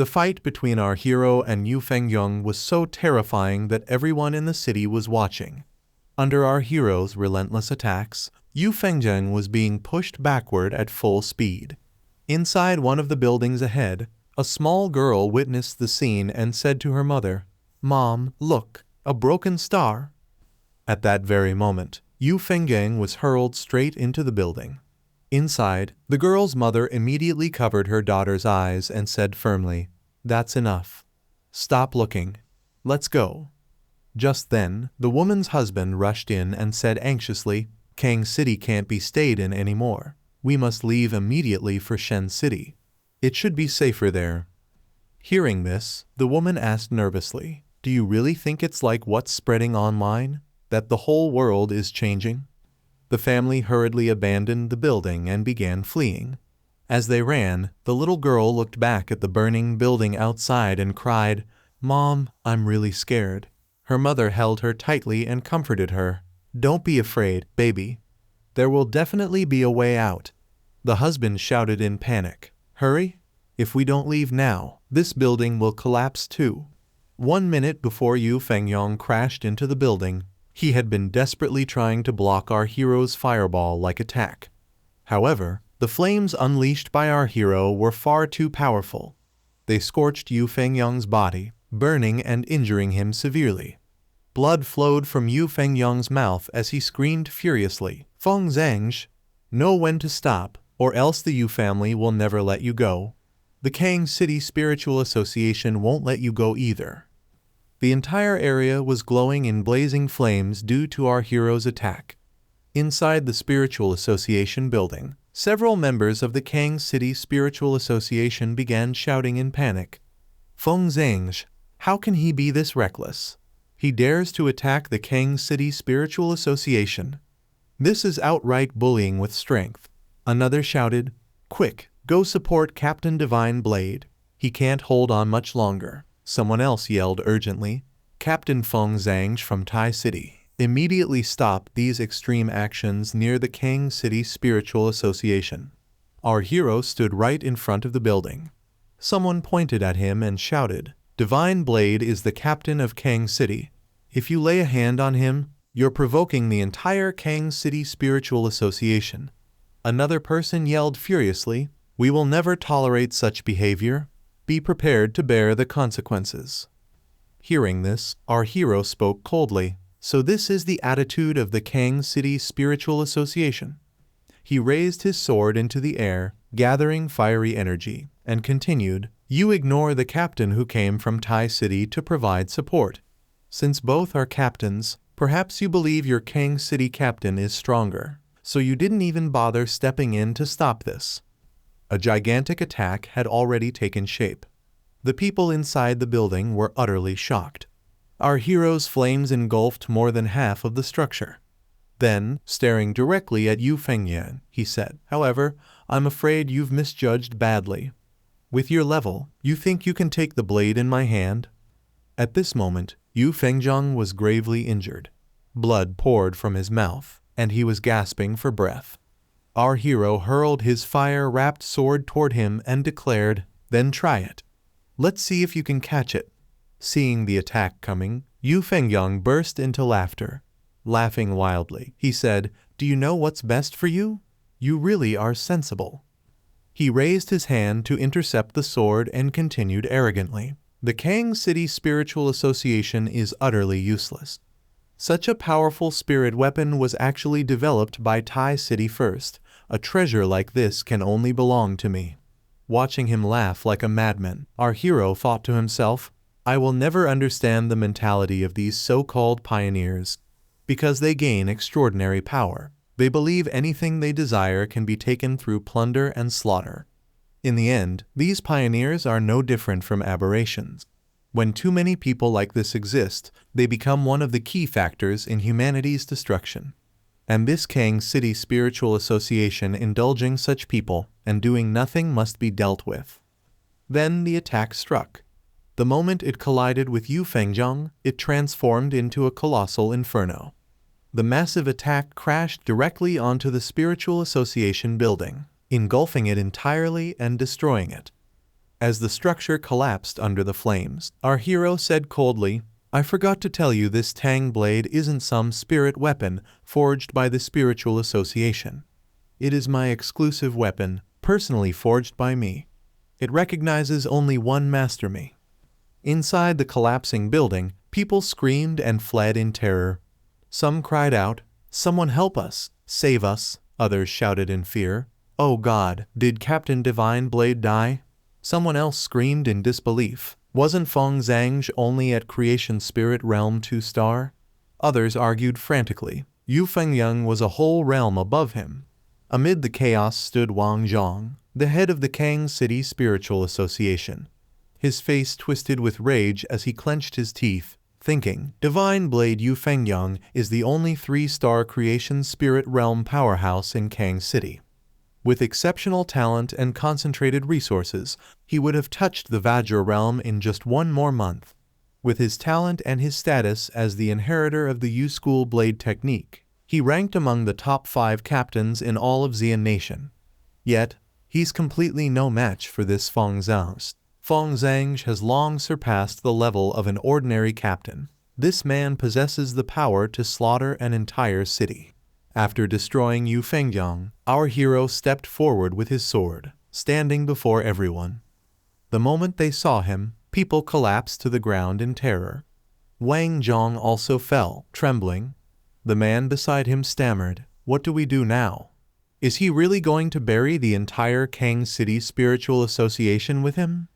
The fight between our hero and Yu Fengyong was so terrifying that everyone in the city was watching. Under our hero's relentless attacks, Yu Fengyong was being pushed backward at full speed. Inside one of the buildings ahead, a small girl witnessed the scene and said to her mother, "Mom, look, a broken star." At that very moment, Yu Fengyong was hurled straight into the building. Inside, the girl's mother immediately covered her daughter's eyes and said firmly, "That's enough. Stop looking. Let's go." Just then, the woman's husband rushed in and said anxiously, "Kang City can't be stayed in anymore. We must leave immediately for Shen City. It should be safer there." Hearing this, the woman asked nervously, "Do you really think it's like what's spreading online, that the whole world is changing?" The family hurriedly abandoned the building and began fleeing. As they ran, the little girl looked back at the burning building outside and cried, "Mom, I'm really scared." Her mother held her tightly and comforted her. "Don't be afraid, baby. There will definitely be a way out." The husband shouted in panic, "Hurry! If we don't leave now, this building will collapse too." 1 minute before Yu Fengyong crashed into the building, he had been desperately trying to block our hero's fireball-like attack. However, the flames unleashed by our hero were far too powerful. They scorched Yu Fengyong's body, burning and injuring him severely. Blood flowed from Yu Fengyong's mouth as he screamed furiously, "Feng Zhangzhe, know when to stop, or else the Yu family will never let you go. The Kang City Spiritual Association won't let you go either." The entire area was glowing in blazing flames due to our hero's attack. Inside the Spiritual Association building, several members of the Kang City Spiritual Association began shouting in panic, "Feng Zhangzhe, how can he be this reckless? He dares to attack the Kang City Spiritual Association. This is outright bullying with strength." Another shouted, "Quick, go support Captain Divine Blade. He can't hold on much longer." Someone else yelled urgently, "Captain Feng Zhangzhe from Tai City, immediately stop these extreme actions near the Kang City Spiritual Association." Our hero stood right in front of the building. Someone pointed at him and shouted, "Divine Blade is the captain of Kang City. If you lay a hand on him, you're provoking the entire Kang City Spiritual Association." Another person yelled furiously, "We will never tolerate such behavior. Be prepared to bear the consequences." Hearing this, our hero spoke coldly, "So this is the attitude of the Kang City Spiritual Association." He raised his sword into the air, gathering fiery energy, and continued, "You ignore the captain who came from Tai City to provide support. Since both are captains, perhaps you believe your Kang City captain is stronger, so you didn't even bother stepping in to stop this." A gigantic attack had already taken shape. The people inside the building were utterly shocked. Our hero's flames engulfed more than half of the structure. Then, staring directly at Yu Fengyong, he said, "However, I'm afraid you've misjudged badly. With your level, you think you can take the blade in my hand?" At this moment, Yu Fengyong was gravely injured. Blood poured from his mouth, and he was gasping for breath. Our hero hurled his fire-wrapped sword toward him and declared, "Then try it. Let's see if you can catch it." Seeing the attack coming, Yu Fengyong burst into laughter. Laughing wildly, he said, "Do you know what's best for you? You really are sensible." He raised his hand to intercept the sword and continued arrogantly, "The Kang City Spiritual Association is utterly useless. Such a powerful spirit weapon was actually developed by Tai City first. A treasure like this can only belong to me." Watching him laugh like a madman, our hero thought to himself, "I will never understand the mentality of these so-called pioneers. Because they gain extraordinary power, they believe anything they desire can be taken through plunder and slaughter. In the end, these pioneers are no different from aberrations. When too many people like this exist, they become one of the key factors in humanity's destruction. And this Kang City Spiritual Association indulging such people and doing nothing must be dealt with." Then the attack struck. The moment it collided with Yu Fengyong, it transformed into a colossal inferno. The massive attack crashed directly onto the Spiritual Association building, engulfing it entirely and destroying it. As the structure collapsed under the flames, our hero said coldly, "I forgot to tell you this Tang blade isn't some spirit weapon forged by the Spiritual Association. It is my exclusive weapon, personally forged by me. It recognizes only one master me." Inside the collapsing building, people screamed and fled in terror. Some cried out, "Someone help us! Save us!" Others shouted in fear, "Oh God, did Captain Divine Blade die?" Someone else screamed in disbelief, "Wasn't Feng Zhang only at Creation Spirit Realm 2-star? Others argued frantically, Yu Fengyang was a whole realm above him. Amid the chaos stood Wang Zhong, the head of the Kang City Spiritual Association. His face twisted with rage as he clenched his teeth, thinking, Divine Blade Yu Fengyang is the only 3-star Creation Spirit Realm powerhouse in Kang City. With exceptional talent and concentrated resources, he would have touched the Vajra realm in just 1 more month. With his talent and his status as the inheritor of the Yu School Blade technique, he ranked among the top 5 captains in all of Xian Nation. Yet, he's completely no match for this Feng Zhang. Feng Zhang has long surpassed the level of an ordinary captain. This man possesses the power to slaughter an entire city. After destroying Yu Fengyang, our hero stepped forward with his sword, standing before everyone. The moment they saw him, people collapsed to the ground in terror. Wang Zhong also fell, trembling. The man beside him stammered, "What do we do now? Is he really going to bury the entire Kang City Spiritual Association with him?"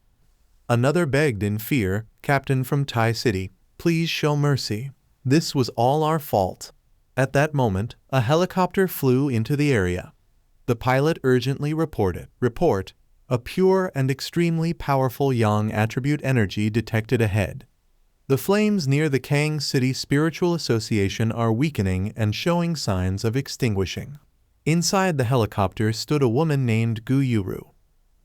Another begged in fear, "Captain from Tai City, please show mercy. This was all our fault." At that moment, a helicopter flew into the area. The pilot urgently reported, "Report, a pure and extremely powerful Yang attribute energy detected ahead. The flames near the Kang City Spiritual Association are weakening and showing signs of extinguishing." Inside the helicopter stood a woman named Gu Yuru.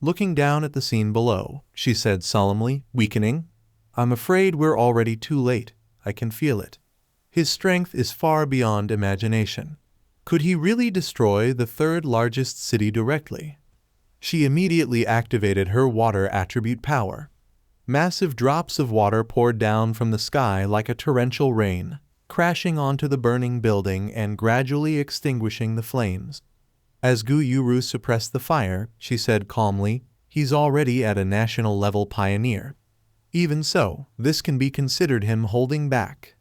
Looking down at the scene below, she said solemnly, "Weakening? I'm afraid we're already too late. I can feel it. His strength is far beyond imagination. Could he really destroy the 3rd largest city directly?" She immediately activated her water attribute power. Massive drops of water poured down from the sky like a torrential rain, crashing onto the burning building and gradually extinguishing the flames. As Gu Yuru suppressed the fire, she said calmly, "He's already at a national-level pioneer. Even so, this can be considered him holding back."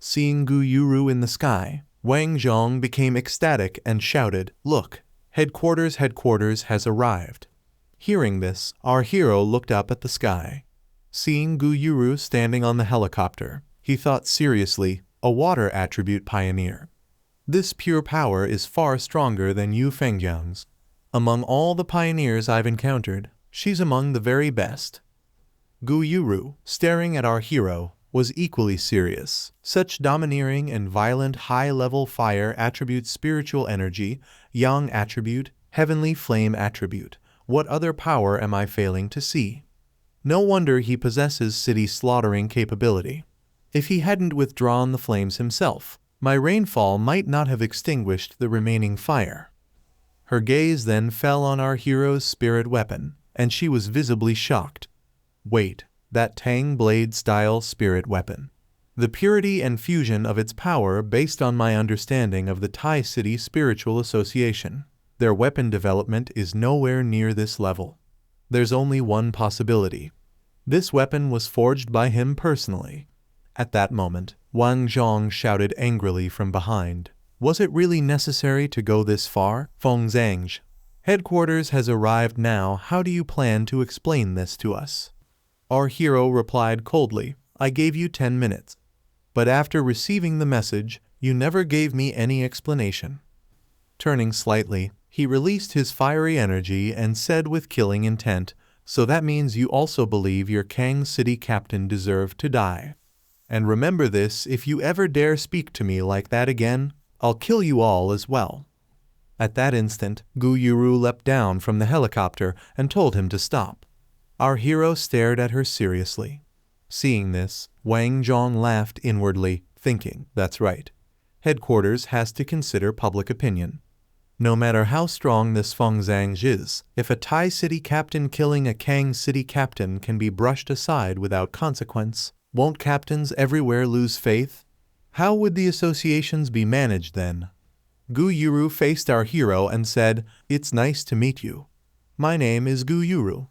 Seeing Gu Yuru in the sky, Wang Zhong became ecstatic and shouted, "Look, headquarters has arrived." Hearing this, our hero looked up at the sky. Seeing Gu Yuru standing on the helicopter, he thought seriously, a water attribute pioneer. This pure power is far stronger than Yu Fengyang's. Among all the pioneers I've encountered, she's among the very best. Gu Yuru, staring at our hero, was equally serious. Such domineering and violent high-level fire attribute spiritual energy, yang attribute, heavenly flame attribute. What other power am I failing to see? No wonder he possesses city slaughtering capability. If he hadn't withdrawn the flames himself, my rainfall might not have extinguished the remaining fire. Her gaze then fell on our hero's spirit weapon, and she was visibly shocked. Wait. That Tang Blade-style spirit weapon. The purity and fusion of its power based on my understanding of the Tai City Spiritual Association. Their weapon development is nowhere near this level. There's only one possibility. This weapon was forged by him personally. At that moment, Wang Zhong shouted angrily from behind, "Was it really necessary to go this far? Feng Zhang, headquarters has arrived now. How do you plan to explain this to us?" Our hero replied coldly, "I gave you 10 minutes. But after receiving the message, you never gave me any explanation." Turning slightly, he released his fiery energy and said with killing intent, "So that means you also believe your Kang City captain deserved to die. And remember this, if you ever dare speak to me like that again, I'll kill you all as well." At that instant, Gu Yuru leapt down from the helicopter and told him to stop. Our hero stared at her seriously. Seeing this, Wang Zhong laughed inwardly, thinking, "That's right. Headquarters has to consider public opinion. No matter how strong this Feng Zhang is, if a Tai city captain killing a Kang city captain can be brushed aside without consequence, won't captains everywhere lose faith? How would the associations be managed then? Gu Yuru faced our hero and said, "It's nice to meet you. My name is Gu Yuru."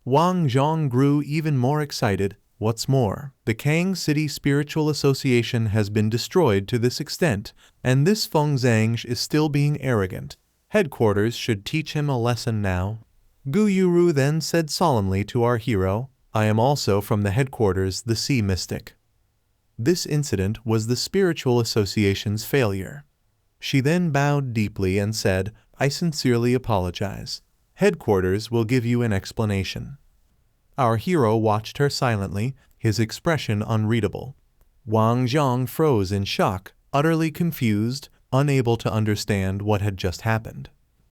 Wang Zhong grew even more excited. What's more, the Kang City Spiritual Association has been destroyed to this extent, and this Feng Zhang is still being arrogant. Headquarters should teach him a lesson now. Gu Yuru then said solemnly to our hero, "I am also from the headquarters, the Sea Mystic." This incident was the Spiritual Association's failure. She then bowed deeply and said, "I sincerely apologize. Headquarters will give you an explanation." Our hero watched her silently, his expression unreadable. Wang Zhong froze in shock, utterly confused, unable to understand what had just happened.